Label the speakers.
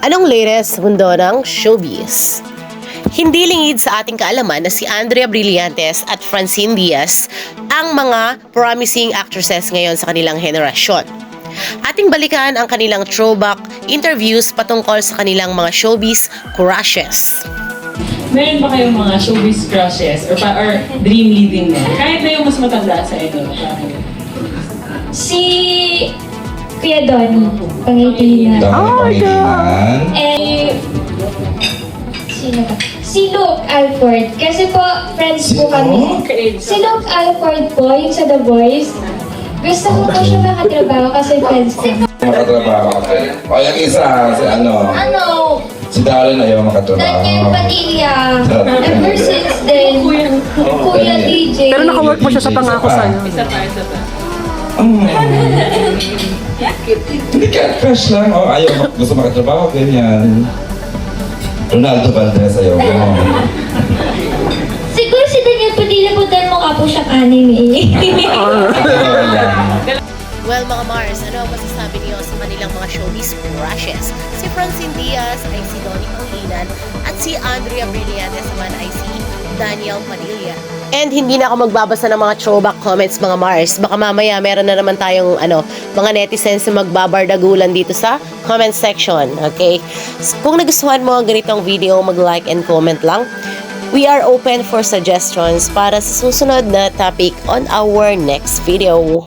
Speaker 1: Anong latest sa mundo ng showbiz? Hindi lingid sa ating kaalaman na si Andrea Brillantes at Francine Diaz ang mga promising actresses ngayon sa kanilang henerasyon. Ating balikan ang kanilang throwback interviews patungkol sa kanilang mga showbiz crushes.
Speaker 2: Meron ba kayong mga showbiz crushes or dream leading na? Kahit na yung mas matanda sa inyo.
Speaker 3: Si Kuya Donnie, Pangitinan.
Speaker 4: Pangitinan.
Speaker 3: Eh, sino ba? Si Luke Alford. Kasi po, friends po kami. Si Luke Alford po, yung sa The Voice. Gusto ko po siya makatrabaho kasi friends kami.
Speaker 4: Makatrabaho ka. O yung isa, si ano? Si Darren ayaw makatrabaho.
Speaker 3: Daniel Padilla. Ever since then, Kuya DJ.
Speaker 1: Pero naka-work mo siya sa pangako sa'yo.
Speaker 2: Isa pa.
Speaker 4: Hindi ka, crush lang. O ayaw, gusto makatrabaho, ganyan. Ronaldo Valdez ayaw mo.
Speaker 3: Siguro si Daniel Padilla po dahil mukha po siyang anime.
Speaker 1: Well mga Mars, ano ang masasabi niyo sa kanilang mga showbiz crushes? Si Francine Diaz ay si Donnie Pangilinan at si Andrea Brillantes naman ay si Daniel Padilla. And hindi na ako magbabasa ng mga throwback comments mga Mars. Baka mamaya meron na naman tayong mga netizens na magbabardagulan dito sa comment section. Okay? So, kung nagustuhan mo ang ganitong video, mag-like and comment lang. We are open for suggestions para sa susunod na topic on our next video.